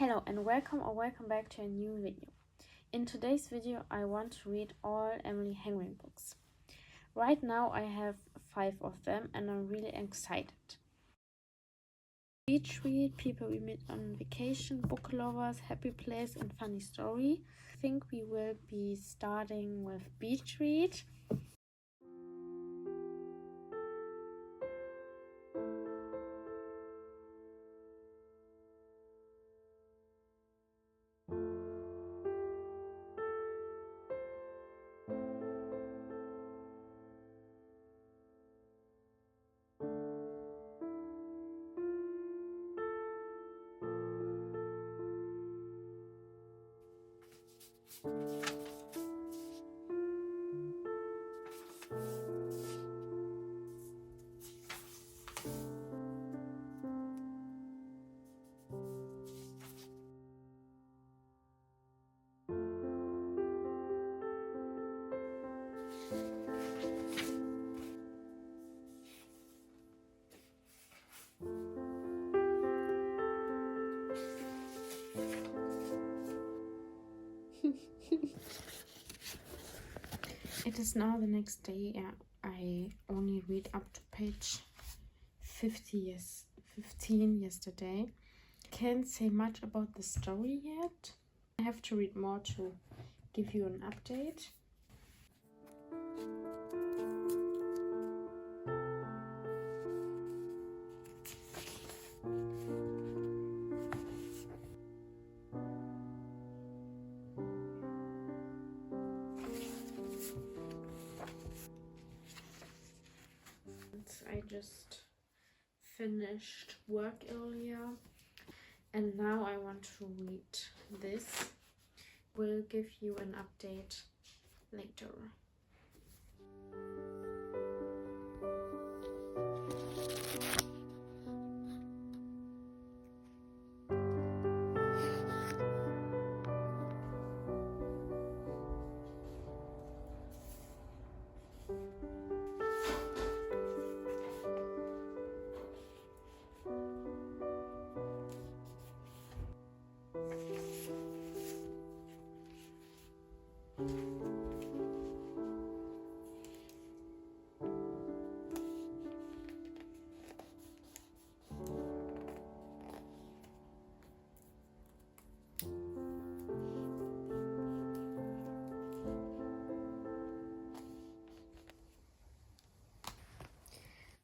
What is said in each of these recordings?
Hello and welcome back to a new video. In today's video I want to read all Emily Henry books. Right now I have 5 of them and I'm really excited. Beach read, people we meet on vacation, book lovers, happy place and funny story. I think we will be starting with beach read. It is now the next day. I only read up to page 15 yesterday. Can't say much about the story yet. I have to read more to give you an update. I just finished work earlier and now I want to read this. Will give you an update later.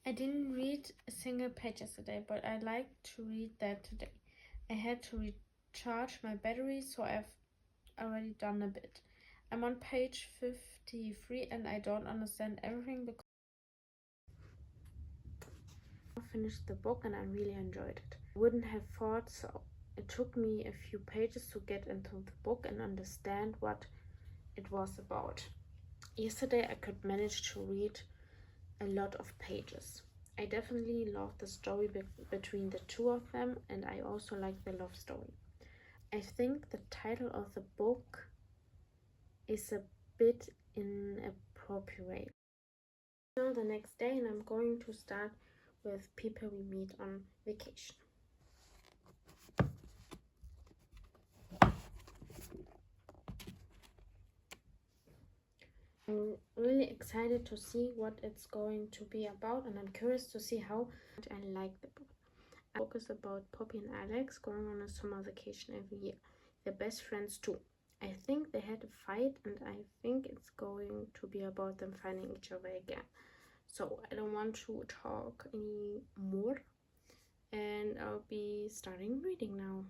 I didn't read a single page yesterday, but I like to read that today. I had to recharge my battery, so I've already done a bit. I'm on page 53 and I don't understand everything because I finished the book and I really enjoyed it. I wouldn't have thought so. It took me a few pages to get into the book and understand what it was about. Yesterday I could manage to read a lot of pages. I definitely love the story between the two of them, and I also like the love story. I think the title of the book is a bit inappropriate. Now the next day and I'm going to start with people we meet on vacation. I'm really excited to see what it's going to be about, and I'm curious to see how much I like the book. The book is about Poppy and Alex going on a summer vacation every year. They're best friends too. I think they had a fight and I think it's going to be about them finding each other again. So I don't want to talk any more and I'll be starting reading now.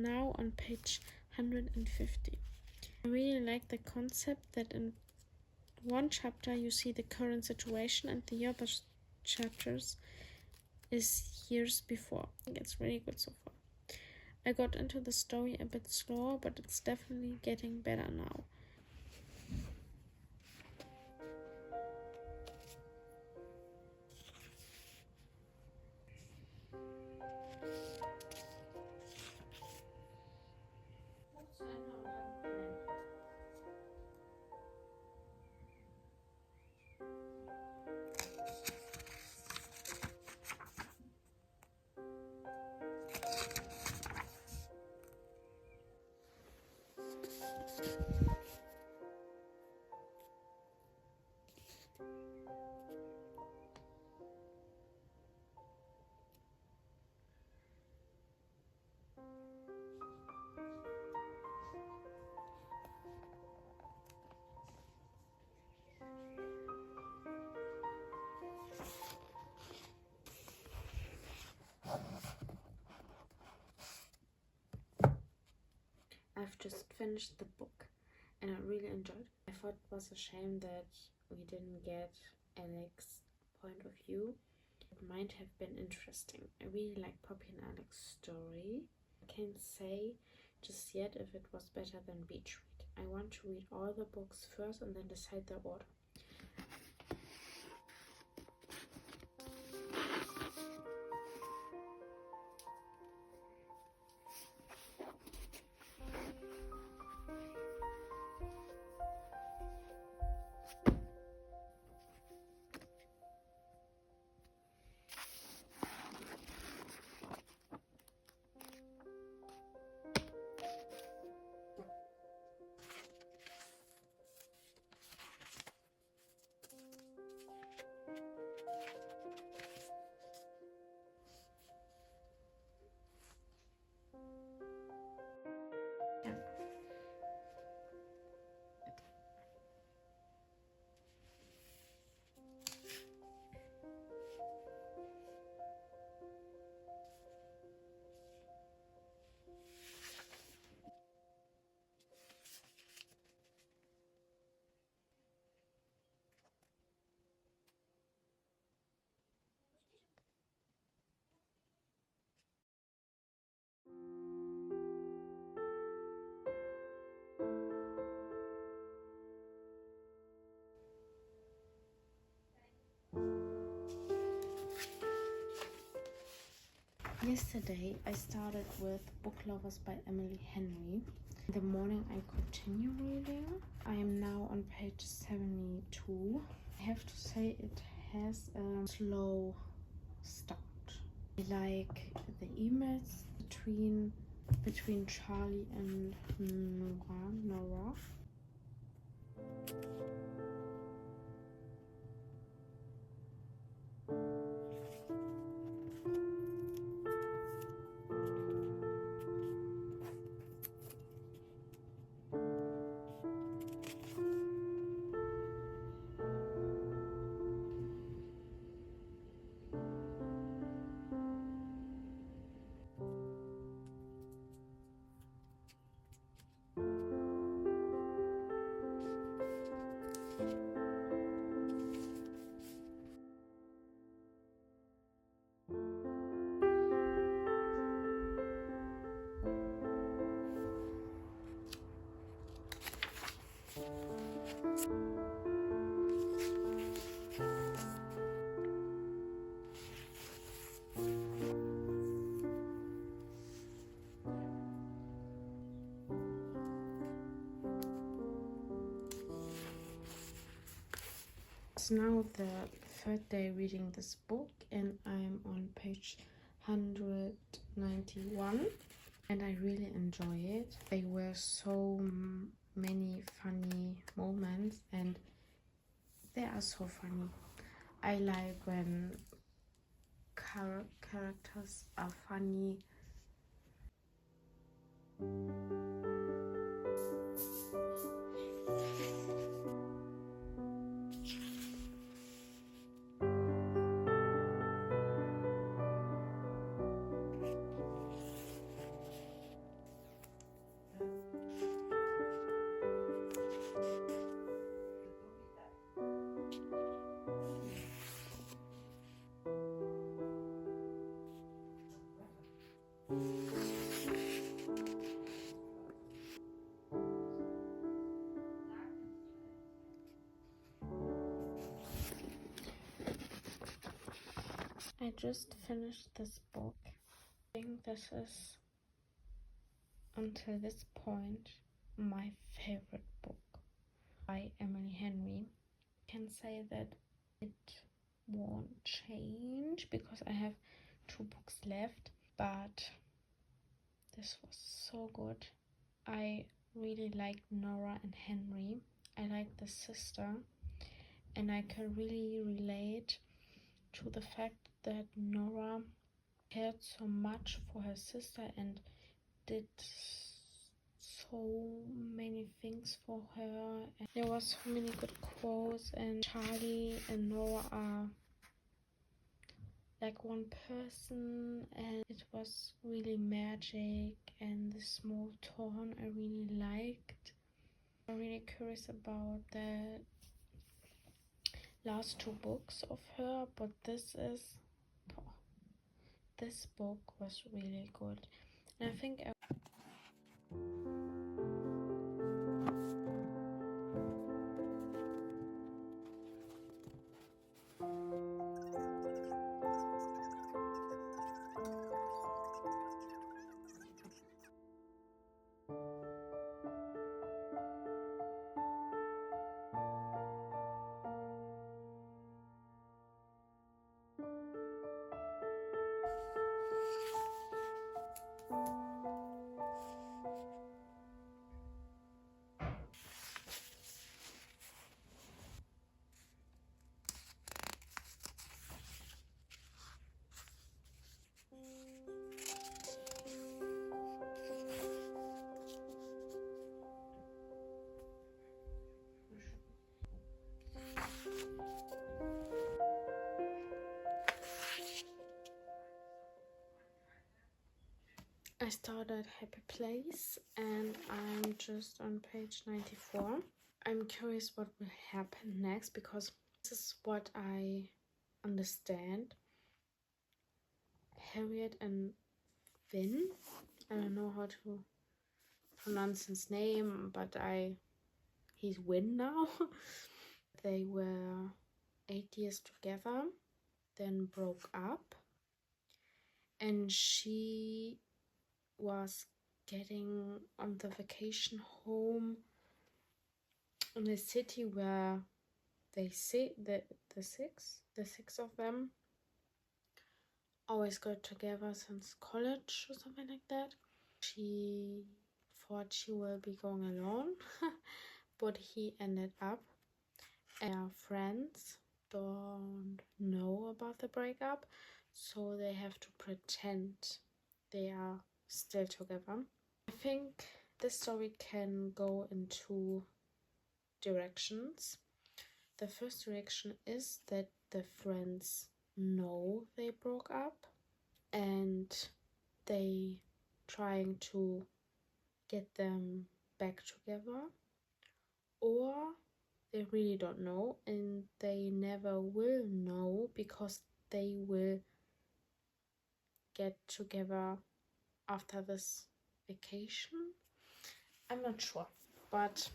Now on page 150. I really like the concept that in one chapter you see the current situation and the other chapters is years before. I think it's really good so far. I got into the story a bit slower, but it's definitely getting better now. I've just finished the book and I really enjoyed it. I thought it was a shame that we didn't get Alex's point of view. It might have been interesting. I really like Poppy and Alex's story. I can't say just yet if it was better than Beach Read. I want to read all the books first and then decide the order. Yesterday I started with Book Lovers by Emily Henry. In the morning I continue reading. I am now on page 72. I have to say it has a slow start. I like the emails between Charlie and Nora. It's now the third day reading this book and I'm on page 191 and I really enjoy it. There were so many funny moments and they are so funny. I like when characters are funny. I just finished this book. I think this is, until this point, my favorite book by Emily Henry. I can say that it won't change because I have 2 books left, but this was so good. I really like Nora and Henry. I like the sister, and I can really relate to the fact that Nora cared so much for her sister and did so many things for her. And there was so many good quotes, and Charlie and Nora are like one person, and it was really magic, and the small tone I really liked. I'm really curious about the last 2 books of her, but this book was really good, and I think I started Happy Place and I'm just on page 94. I'm curious what will happen next because this is what I understand. Harriet and Finn, I don't know how to pronounce his name, but he's Win now. They were 8 years together, then broke up, and she was getting on the vacation home in the city where they say the six of them always got together since college or something like that. She thought she will be going alone, but he ended up, and their friends don't know about the breakup, so they have to pretend they are still together. I think this story can go in 2 directions. The first direction is that the friends know they broke up and they trying to get them back together, or they really don't know and they never will know because they will get together after this vacation. I'm not sure, but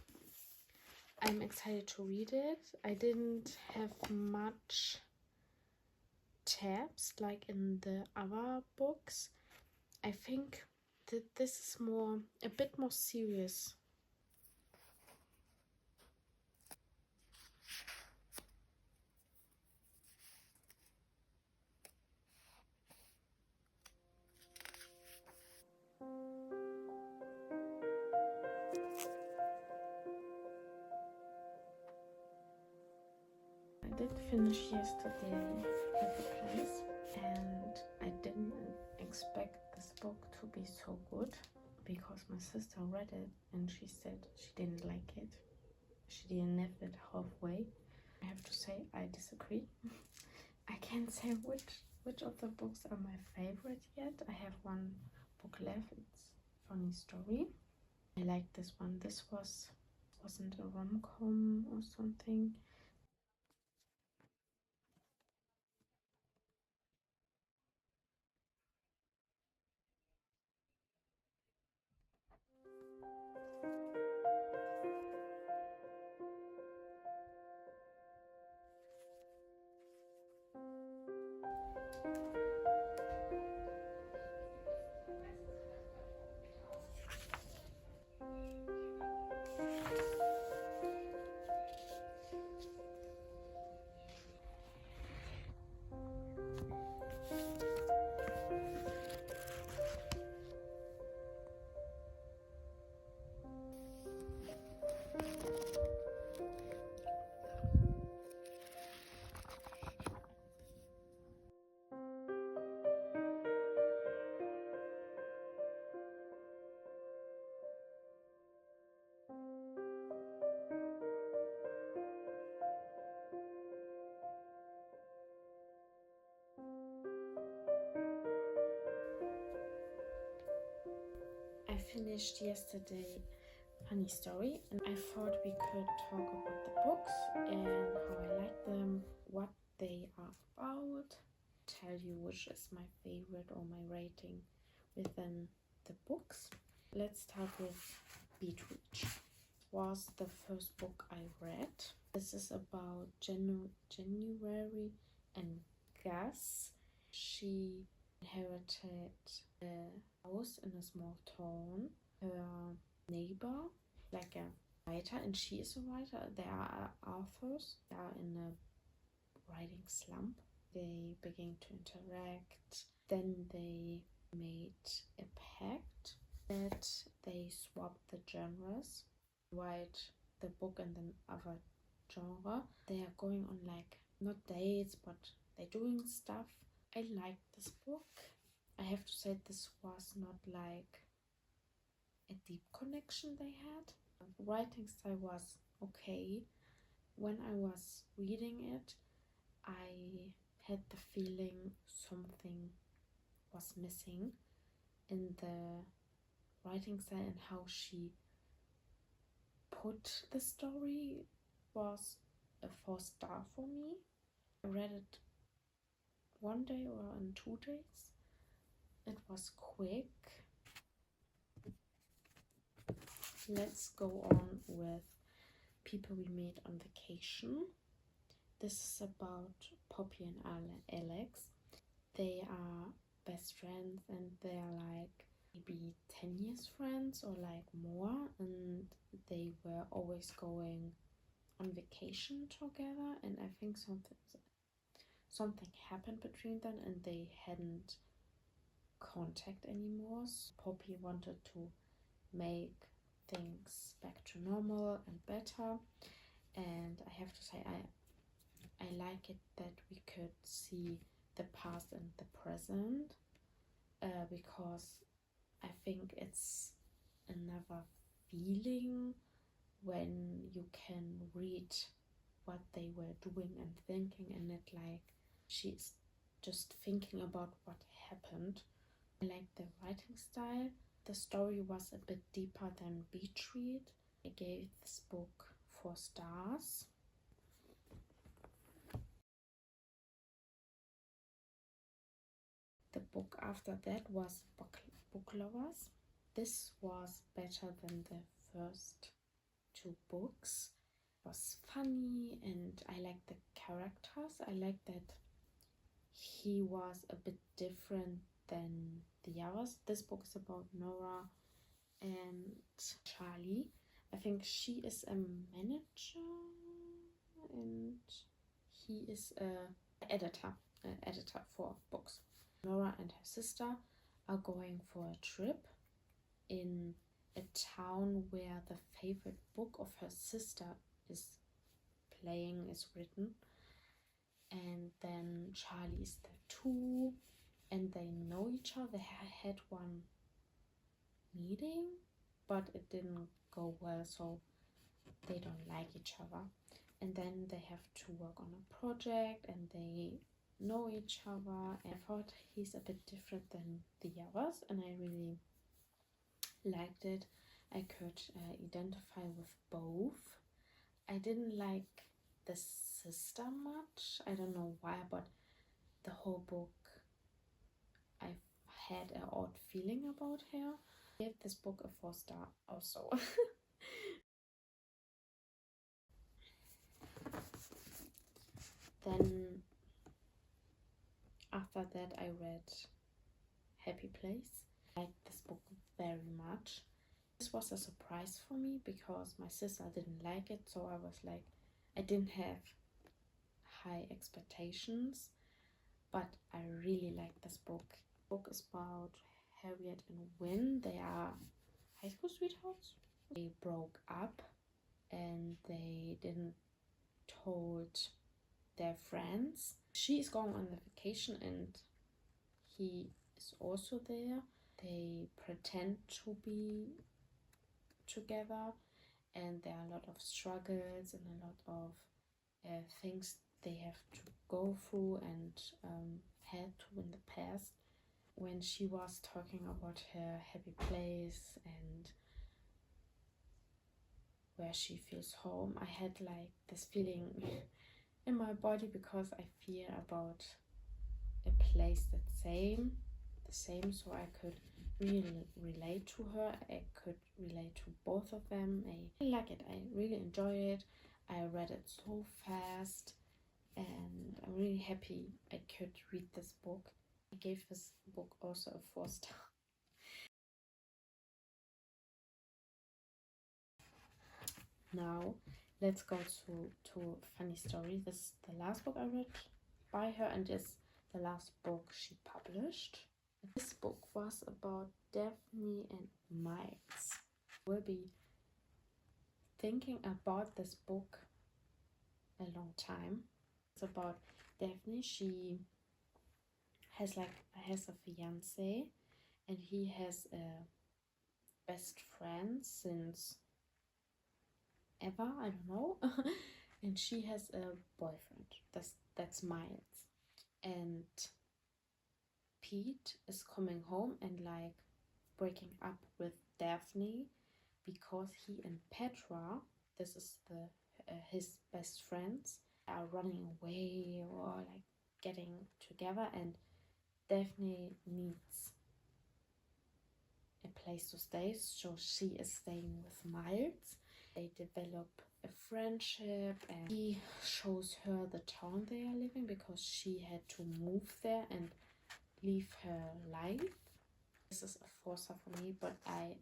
I'm excited to read it. I didn't have much tabs like in the other books. I think that this is a bit more serious. I did finish yesterday Happy Place, and I didn't expect this book to be so good because my sister read it and she said she didn't like it. She didn't have it halfway. I have to say I disagree. I can't say which of the books are my favorite yet. I have 1 book left. It's Funny Story. I like this one. This wasn't a rom-com or something. I finished yesterday Funny Story, and I thought we could talk about the books and how I like them, what they are about, tell you which is my favorite or my rating within the books. Let's start with Beach was the first book I read. This is about January and Gus. She inherited a house in a small town. Her neighbor, like a writer, and she is a writer. They are authors. They are in a writing slump. They begin to interact. Then they made a pact that they swap the genres, write the book in the other genre. They are going on like not dates, but they're doing stuff. I like this book. I have to say this was not like a deep connection they had. The writing style was okay. When I was reading it, I had the feeling something was missing in the writing style, and how she put the story was a 4-star for me. I read it one day or in 2 days. It was quick. Let's go on with People We Meet on Vacation. This is about Poppy and Alex. They are best friends, and they are like maybe 10 years friends or like more, and they were always going on vacation together, and I think something happened between them and they hadn't contact anymore. So Poppy wanted to make things back to normal and better, and I have to say I like it that we could see the past and the present, because I think it's another feeling when you can read what they were doing and thinking, and it like she's just thinking about what happened. I like the writing style. The story was a bit deeper than Beach Read. I gave this book 4 stars. The book after that was Book Lovers. This was better than the first 2 books. It was funny, and I liked the characters. I liked that he was a bit different than the others. This book is about Nora and Charlie. I think she is a manager and he is an editor for books. Nora and her sister are going for a trip in a town where the favorite book of her sister is written, and then Charlie is there too, and they know each other. They had one meeting, but it didn't go well, so they don't like each other, and then they have to work on a project and they know each other. And I thought he's a bit different than the others, and I really liked it. I could identify with both. I didn't like the sister much. I don't know why, but the whole book I had an odd feeling about her. I gave this book a 4-star also. Then after that I read Happy Place. I liked this book very much. This was a surprise for me because my sister didn't like it, so I was like, I didn't have high expectations, but I really like this book. The book is about Harriet and Wynne. They are high school sweethearts. They broke up and they didn't told their friends. She is going on the vacation and he is also there. They pretend to be together, and there are a lot of struggles and a lot of things they have to go through and had to in the past. when she was talking about her happy place and where she feels home, I had like this feeling in my body, because I feel about a place the same, so I could really relate to her. I could relate to both of them. I like it. I really enjoy it. I read it so fast, and I'm really happy I could read this book. I gave this book also a 4-star. Now let's go to funny story. This is the last book I read by her, and is the last book she published. This book was about Daphne and Miles. We'll be thinking about this book a long time. It's about Daphne. She has a fiance, and he has a best friend since ever, I don't know. And she has a boyfriend. That's Miles. And Pete is coming home and like breaking up with Daphne, because he and Petra, this is the his best friends, are running away or like getting together, and Daphne needs a place to stay, so she is staying with Miles. They develop a friendship, and he shows her the town they are living, because she had to move there and leave her life. This is a 4-star for me, but a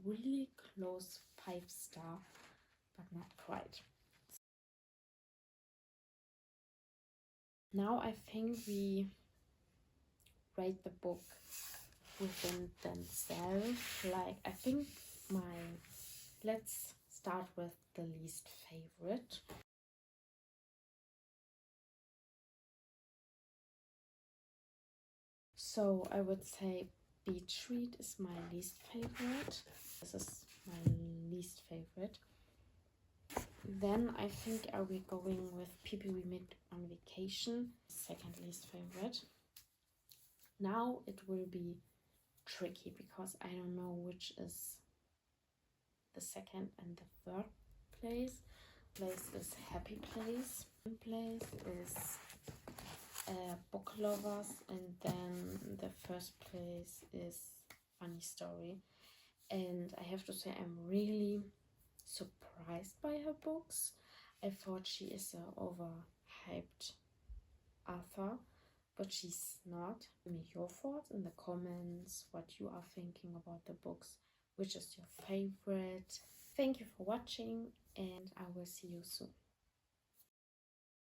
really close 5-star, but not quite. Now I think we rate the book within themselves. Like, I think let's start with the least favorite. So I would say Beach Read is my least favorite. This is my least favorite. Then I think are we going with People We Met on Vacation, second least favorite. Now it will be tricky, because I don't know which is the second and the third place. Place is Happy Place. Place is Book Lovers, and then the first place is Funny Story. And I have to say, I'm really surprised by her books. I thought she is an overhyped author, but she's not. Give me your thoughts in the comments, what you are thinking about the books, which is your favorite. Thank you for watching, and I will see you soon.